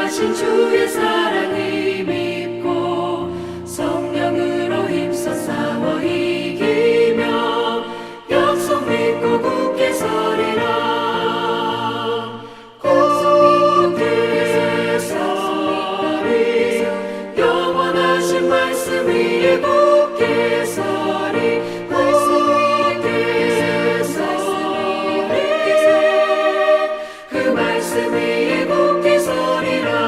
약속하신 주의 사랑을 믿고 성령으로 힘써 싸워 이기며 약속 믿고 굳게 서리라. 굳게 서리 영원하신 말씀 위에 굳게 서리. 굳게 서리 그 말씀 위에 굳게 서리라.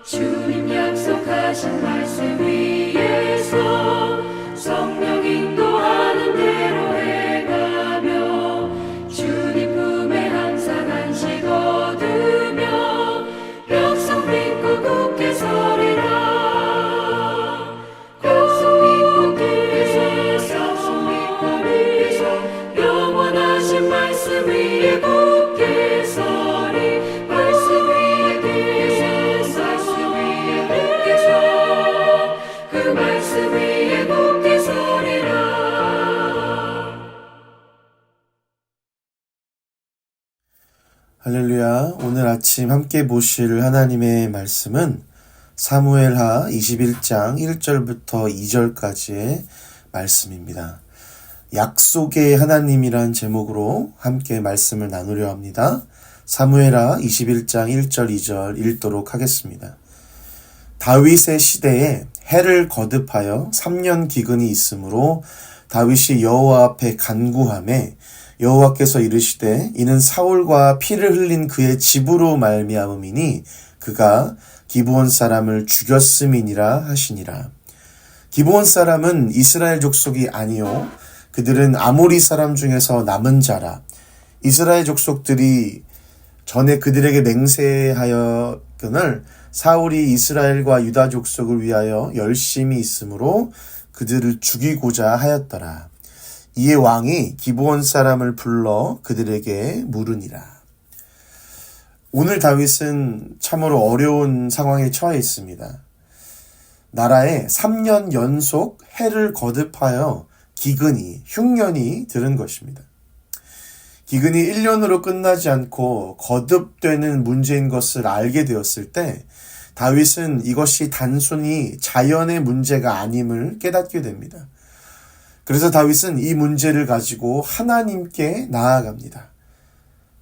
주님 약속하신 말씀 위에서 성령 인도하는 대로 행하며 주님 품에 항상 안식 얻으며 약속 믿고 굳게 서리라. 약속 믿고 굳게 서리 영원하신 말씀 위에 굳게 서리. 말씀 위에 굳게 서 그 말씀 위에 굳게 서리라. 할렐루야. 오늘 아침 함께 보실 하나님의 말씀은 사무엘하 21장 1절부터 2절까지의 말씀입니다. 약속의 하나님이란 제목으로 함께 말씀을 나누려 합니다. 사무엘하 21장 1절 2절 읽도록 하겠습니다. 다윗의 시대에 해를 거듭하여 3년 기근이 있으므로 다윗이 여호와 앞에 간구하매 여호와께서 이르시되 이는 사울과 피를 흘린 그의 집으로 말미암음이니 그가 기브온 사람을 죽였음이니라 하시니라. 기브온 사람은 이스라엘 족속이 아니요 그들은 아모리 사람 중에서 남은 자라. 이스라엘 족속들이 전에 그들에게 맹세하였거늘 사울이 이스라엘과 유다 족속을 위하여 열심히 있으므로 그들을 죽이고자 하였더라. 이에 왕이 기브온 사람을 불러 그들에게 물으니라. 오늘 다윗은 참으로 어려운 상황에 처해 있습니다. 나라에 3년 연속 해를 거듭하여 기근이, 흉년이 들은 것입니다. 기근이 1년으로 끝나지 않고 거듭되는 문제인 것을 알게 되었을 때 다윗은 이것이 단순히 자연의 문제가 아님을 깨닫게 됩니다. 그래서 다윗은 이 문제를 가지고 하나님께 나아갑니다.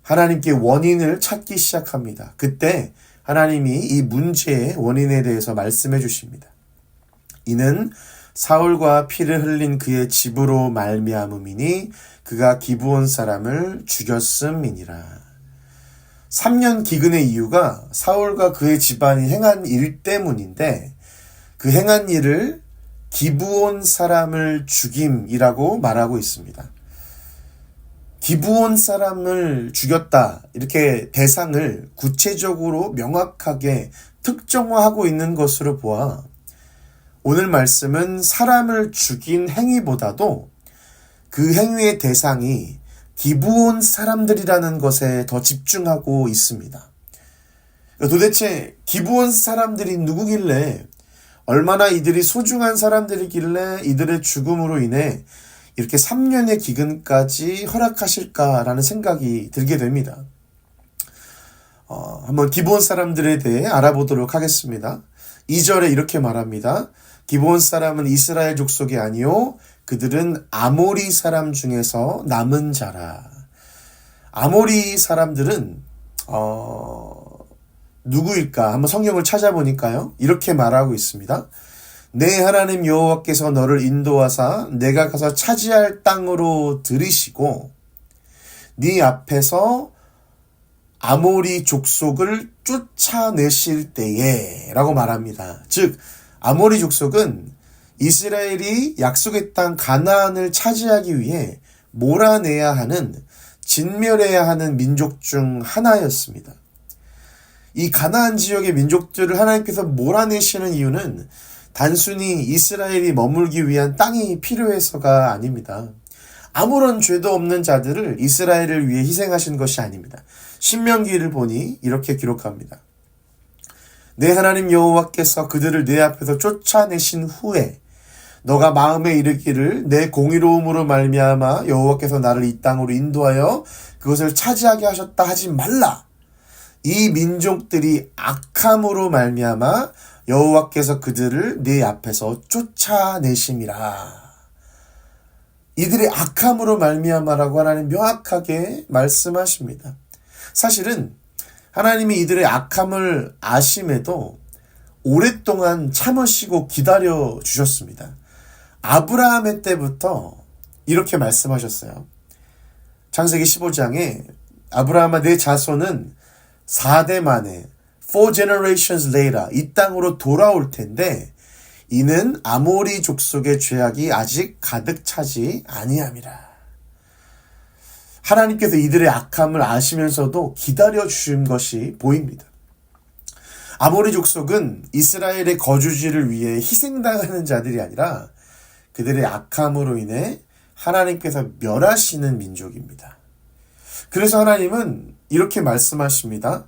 하나님께 원인을 찾기 시작합니다. 그때 하나님이 이 문제의 원인에 대해서 말씀해 주십니다. 이는 사울과 피를 흘린 그의 집으로 말미암음이니 그가 기브온 사람을 죽였음이니라. 3년 기근의 이유가 사울과 그의 집안이 행한 일 때문인데 그 행한 일을 기브온 사람을 죽임이라고 말하고 있습니다. 기브온 사람을 죽였다 이렇게 대상을 구체적으로 명확하게 특정화하고 있는 것으로 보아 오늘 말씀은 사람을 죽인 행위보다도 그 행위의 대상이 기브온 사람들이라는 것에 더 집중하고 있습니다. 도대체 기브온 사람들이 누구길래 얼마나 이들이 소중한 사람들이길래 이들의 죽음으로 인해 이렇게 3년의 기근까지 허락하실까라는 생각이 들게 됩니다. 한번 기브온 사람들에 대해 알아보도록 하겠습니다. 2절에 이렇게 말합니다. 기브온 사람은 이스라엘 족속이 아니요 그들은 아모리 사람 중에서 남은 자라. 아모리 사람들은 누구일까? 한번 성경을 찾아보니까요. 이렇게 말하고 있습니다. 내 하나님 여호와께서 너를 인도하사 내가 가서 차지할 땅으로 들이시고 네 앞에서 아모리 족속을 쫓아내실 때에 라고 말합니다. 즉 아모리 족속은 이스라엘이 약속의 땅 가나안을 차지하기 위해 몰아내야 하는 진멸해야 하는 민족 중 하나였습니다. 이 가나안 지역의 민족들을 하나님께서 몰아내시는 이유는 단순히 이스라엘이 머물기 위한 땅이 필요해서가 아닙니다. 아무런 죄도 없는 자들을 이스라엘을 위해 희생하신 것이 아닙니다. 신명기를 보니 이렇게 기록합니다. 내 하나님 여호와께서 그들을 내 앞에서 쫓아내신 후에 너가 마음에 이르기를 내 공의로움으로 말미암아 여호와께서 나를 이 땅으로 인도하여 그것을 차지하게 하셨다 하지 말라. 이 민족들이 악함으로 말미암아 여호와께서 그들을 네 앞에서 쫓아내심이라. 이들의 악함으로 말미암아라고 하나님 명확하게 말씀하십니다. 사실은 하나님이 이들의 악함을 아심에도 오랫동안 참으시고 기다려 주셨습니다. 아브라함의 때부터 이렇게 말씀하셨어요. 창세기 15장에 아브라함아 내 자손은 4대 만에 4 generations later 이 땅으로 돌아올 텐데 이는 아모리 족속의 죄악이 아직 가득 차지 아니함이라. 하나님께서 이들의 악함을 아시면서도 기다려 주신 것이 보입니다. 아모리 족속은 이스라엘의 거주지를 위해 희생당하는 자들이 아니라 그들의 악함으로 인해 하나님께서 멸하시는 민족입니다. 그래서 하나님은 이렇게 말씀하십니다.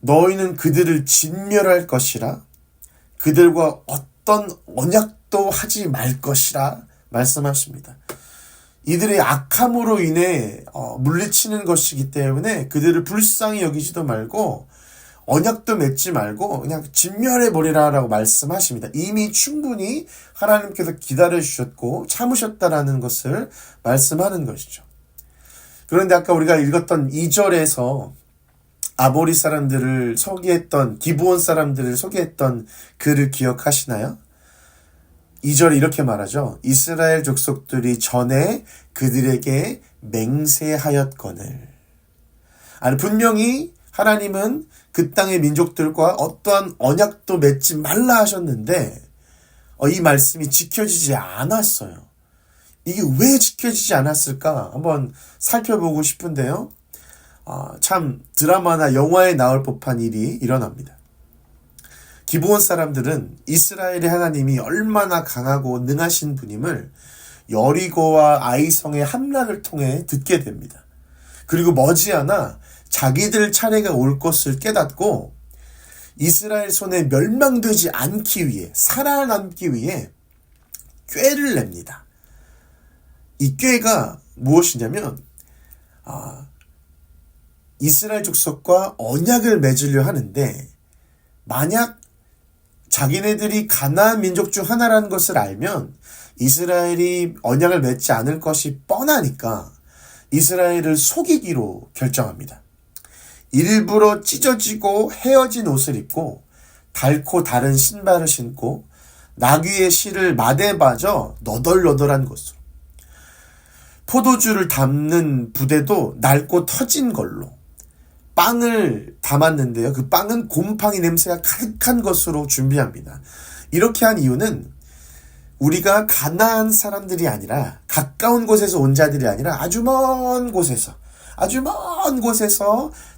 너희는 그들을 진멸할 것이라 그들과 어떤 언약도 하지 말 것이라 말씀하십니다. 이들의 악함으로 인해 물리치는 것이기 때문에 그들을 불쌍히 여기지도 말고 언약도 맺지 말고 그냥 진멸해버리라 라고 말씀하십니다. 이미 충분히 하나님께서 기다려주셨고 참으셨다라는 것을 말씀하는 것이죠. 그런데 아까 우리가 읽었던 2절에서 아모리 사람들을 소개했던 기브온 사람들을 소개했던 글을 기억하시나요? 2절에 이렇게 말하죠. 이스라엘 족속들이 전에 그들에게 맹세하였거늘. 아니 분명히 하나님은 그 땅의 민족들과 어떠한 언약도 맺지 말라 하셨는데 이 말씀이 지켜지지 않았어요. 이게 왜 지켜지지 않았을까? 한번 살펴보고 싶은데요. 참 드라마나 영화에 나올 법한 일이 일어납니다. 기브온 사람들은 이스라엘의 하나님이 얼마나 강하고 능하신 분임을 여리고와 아이성의 함락을 통해 듣게 됩니다. 그리고 머지않아 자기들 차례가 올 것을 깨닫고 이스라엘 손에 멸망되지 않기 위해 살아남기 위해 꾀를 냅니다. 이 꾀가 무엇이냐면 이스라엘 족속과 언약을 맺으려 하는데 만약 자기네들이 가나안 민족 중 하나라는 것을 알면 이스라엘이 언약을 맺지 않을 것이 뻔하니까 이스라엘을 속이기로 결정합니다. 일부러 찢어지고 헤어진 옷을 입고 닳고 다른 신발을 신고 나귀의 실을 마대에 바져 너덜너덜한 것으로 포도주를 담는 부대도 낡고 터진 걸로 빵을 담았는데요. 그 빵은 곰팡이 냄새가 가득한 것으로 준비합니다. 이렇게 한 이유는 우리가 가나안 사람들이 아니라 가까운 곳에서 온 자들이 아니라 아주 먼 곳에서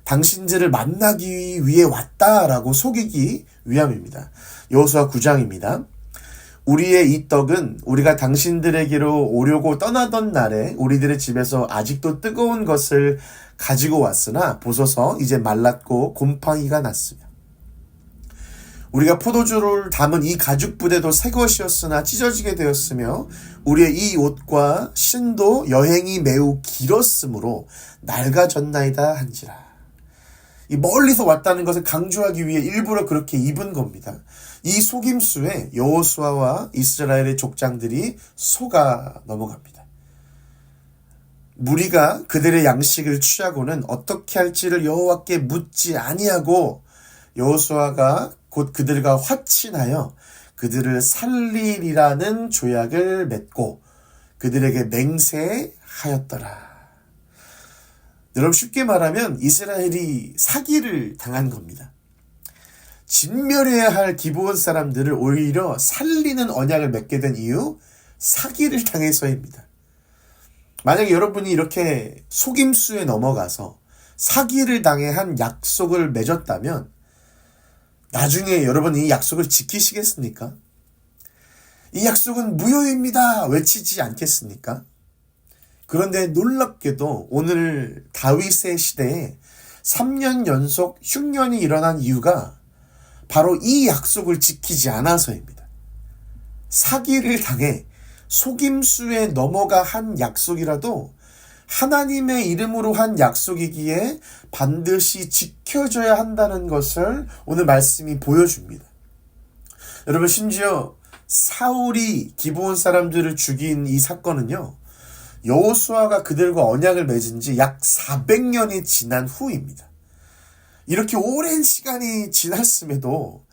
당신들을 만나기 위해 왔다라고 속이기 위함입니다. 여호수아 9장입니다. 우리의 이 떡은 우리가 당신들에게로 오려고 떠나던 날에 우리들의 집에서 아직도 뜨거운 것을 가지고 왔으나 보소서 이제 말랐고 곰팡이가 났으며 우리가 포도주를 담은 이 가죽 부대도 새 것이었으나 찢어지게 되었으며 우리의 이 옷과 신도 여행이 매우 길었으므로 낡아졌나이다 한지라. 이 멀리서 왔다는 것을 강조하기 위해 일부러 그렇게 입은 겁니다. 이 속임수에 여호수아와 이스라엘의 족장들이 속아 넘어갑니다. 무리가 그들의 양식을 취하고는 어떻게 할지를 여호와께 묻지 아니하고 여호수아가 곧 그들과 화친하여 그들을 살리리라는 조약을 맺고 그들에게 맹세하였더라. 여러분 쉽게 말하면 이스라엘이 사기를 당한 겁니다. 진멸해야 할 기브온 사람들을 오히려 살리는 언약을 맺게 된 이유 사기를 당해서입니다. 만약에 여러분이 이렇게 속임수에 넘어가서 사기를 당해 한 약속을 맺었다면 나중에 여러분이 이 약속을 지키시겠습니까? 이 약속은 무효입니다. 외치지 않겠습니까? 그런데 놀랍게도 오늘 다윗의 시대에 3년 연속 흉년이 일어난 이유가 바로 이 약속을 지키지 않아서입니다. 사기를 당해 속임수에 넘어가 한 약속이라도 하나님의 이름으로 한 약속이기에 반드시 지켜져야 한다는 것을 오늘 말씀이 보여줍니다. 여러분, 심지어 사울이 기브온 사람들을 죽인 이 사건은요, 여호수아가 그들과 언약을 맺은 지 약 400년이 지난 후입니다. 이렇게 오랜 시간이 지났음에도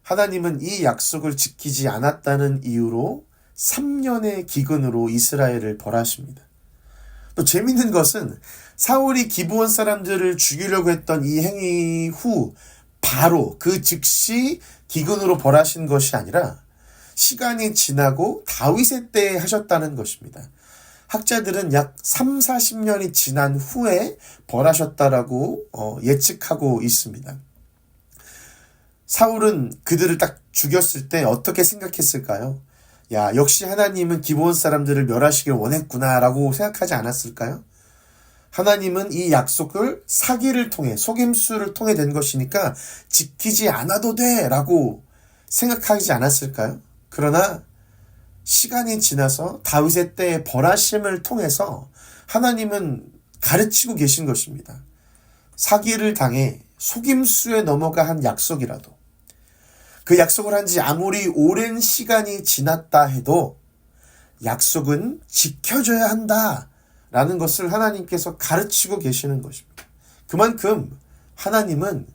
하나님은 이 약속을 지키지 않았다는 이유로 3년의 기근으로 이스라엘을 벌하십니다. 또 재밌는 것은 사울이 기브온 사람들을 죽이려고 했던 이 행위 후 바로 그 즉시 기근으로 벌하신 것이 아니라 시간이 지나고 다윗의 때에 하셨다는 것입니다. 학자들은 약 3, 40년이 지난 후에 벌하셨다라고 예측하고 있습니다. 사울은 그들을 딱 죽였을 때 어떻게 생각했을까요? 야, 역시 하나님은 기브온 사람들을 멸하시길 원했구나라고 생각하지 않았을까요? 하나님은 이 약속을 사기를 통해, 속임수를 통해 된 것이니까 지키지 않아도 돼 라고 생각하지 않았을까요? 그러나 시간이 지나서 다윗의 때의 벌하심을 통해서 하나님은 가르치고 계신 것입니다. 사기를 당해 속임수에 넘어가 한 약속이라도, 그 약속을 한 지 아무리 오랜 시간이 지났다 해도 약속은 지켜져야 한다라는 것을 하나님께서 가르치고 계시는 것입니다. 그만큼 하나님은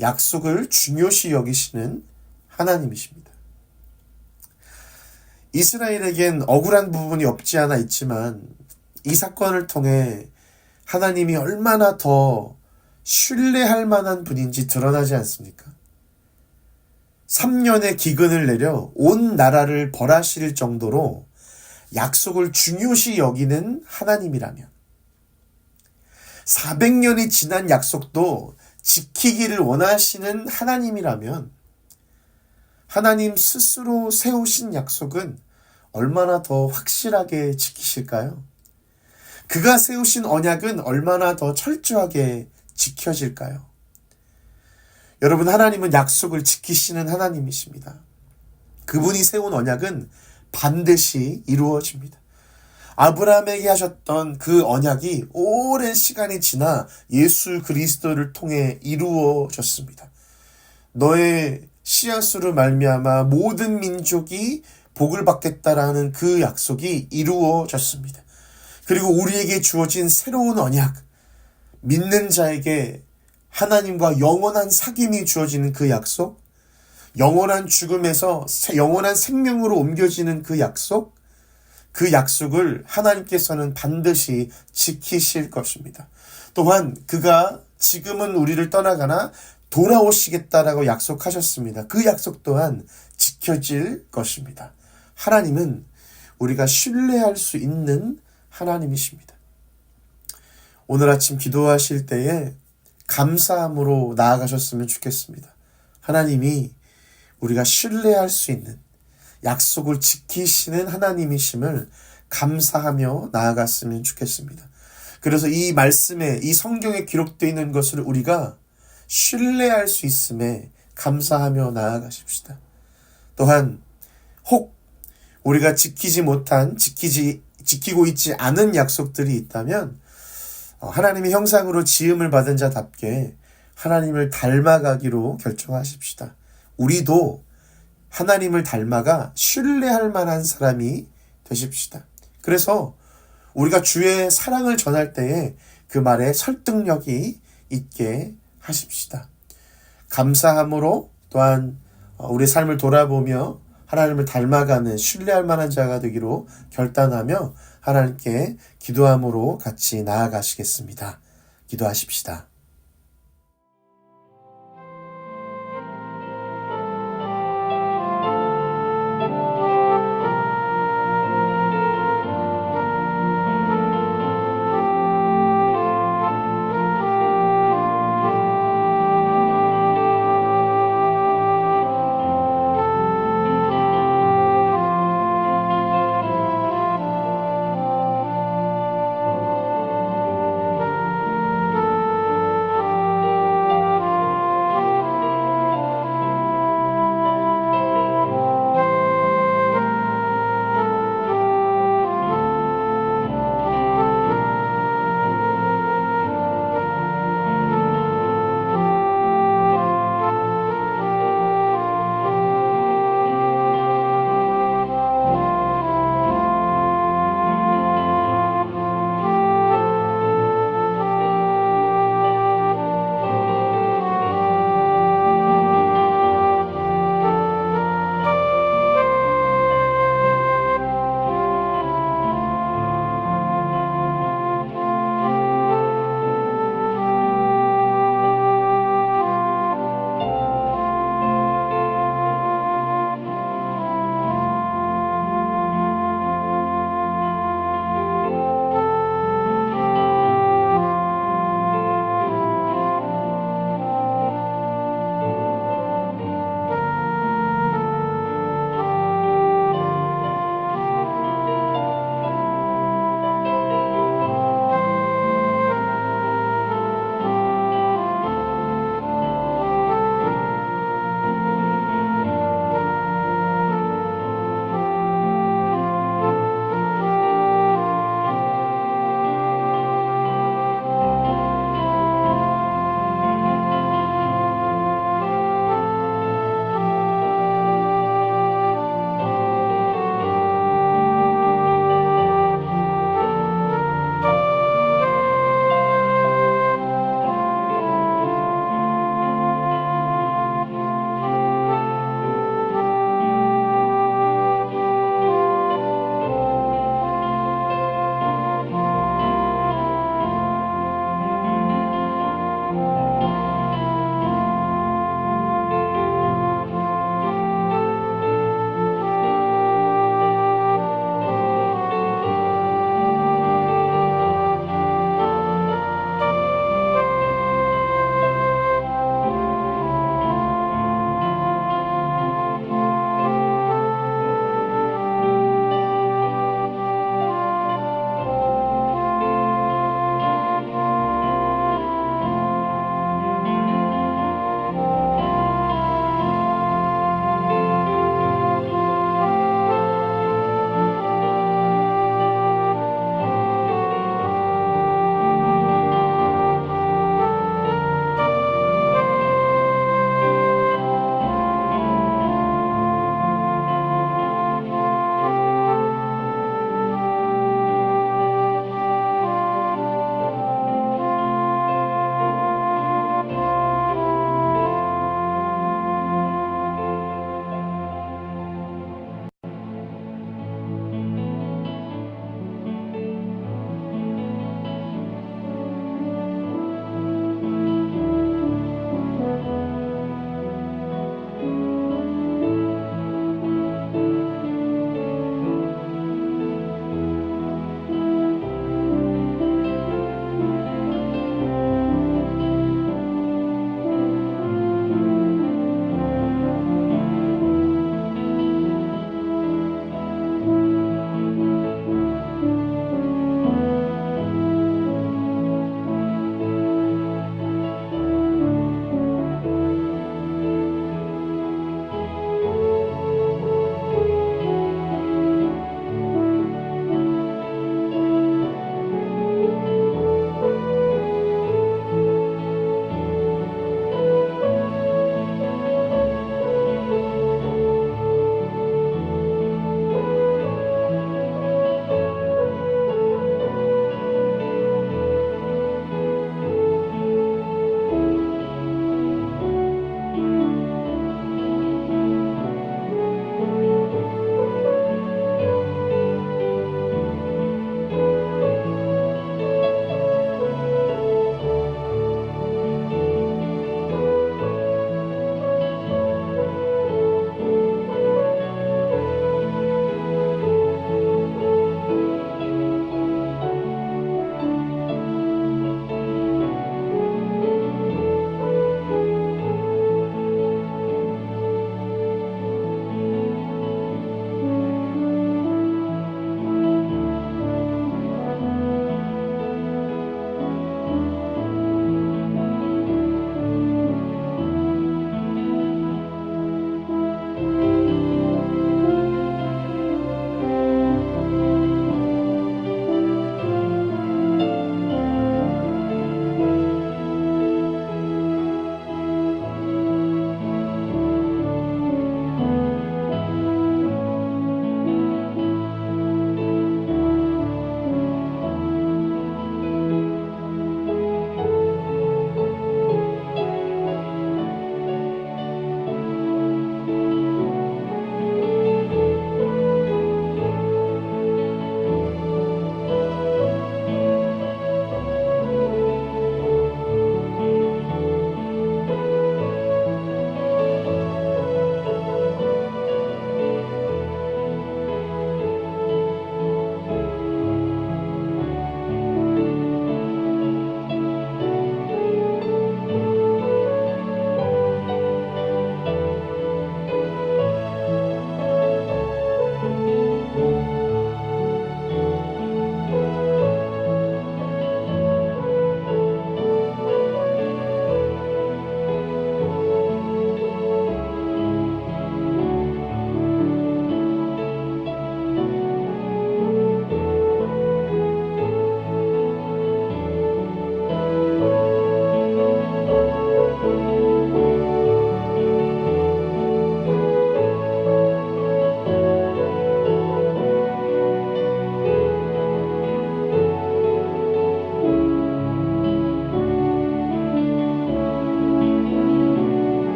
약속을 중요시 여기시는 하나님이십니다. 이스라엘에겐 억울한 부분이 없지 않아 있지만 이 사건을 통해 하나님이 얼마나 더 신뢰할 만한 분인지 드러나지 않습니까? 3년의 기근을 내려 온 나라를 벌하실 정도로 약속을 중요시 여기는 하나님이라면 400년이 지난 약속도 지키기를 원하시는 하나님이라면 하나님 스스로 세우신 약속은 얼마나 더 확실하게 지키실까요? 그가 세우신 언약은 얼마나 더 철저하게 지켜질까요? 여러분, 하나님은 약속을 지키시는 하나님이십니다. 그분이 세운 언약은 반드시 이루어집니다. 아브라함에게 하셨던 그 언약이 오랜 시간이 지나 예수 그리스도를 통해 이루어졌습니다. 너의 씨앗으로 말미암아 모든 민족이 복을 받겠다라는 그 약속이 이루어졌습니다. 그리고 우리에게 주어진 새로운 언약, 믿는 자에게 하나님과 영원한 사귐이 주어지는 그 약속, 영원한 죽음에서 영원한 생명으로 옮겨지는 그 약속을 하나님께서는 반드시 지키실 것입니다. 또한 그가 지금은 우리를 떠나가나 돌아오시겠다라고 약속하셨습니다. 그 약속 또한 지켜질 것입니다. 하나님은 우리가 신뢰할 수 있는 하나님이십니다. 오늘 아침 기도하실 때에 감사함으로 나아가셨으면 좋겠습니다. 하나님이 우리가 신뢰할 수 있는 약속을 지키시는 하나님이심을 감사하며 나아갔으면 좋겠습니다. 그래서 이 말씀에, 이 성경에 기록되어 있는 것을 우리가 신뢰할 수 있음에 감사하며 나아가십시다. 또한 혹 우리가 지키고 있지 않은 약속들이 있다면 하나님의 형상으로 지음을 받은 자답게 하나님을 닮아가기로 결정하십시다. 우리도 하나님을 닮아가 신뢰할 만한 사람이 되십시다. 그래서 우리가 주의 사랑을 전할 때에 그 말에 설득력이 있게 하십시다. 감사함으로 또한 우리 삶을 돌아보며 하나님을 닮아가는 신뢰할 만한 자가 되기로 결단하며 하나님께 기도함으로 같이 나아가시겠습니다. 기도하십시다.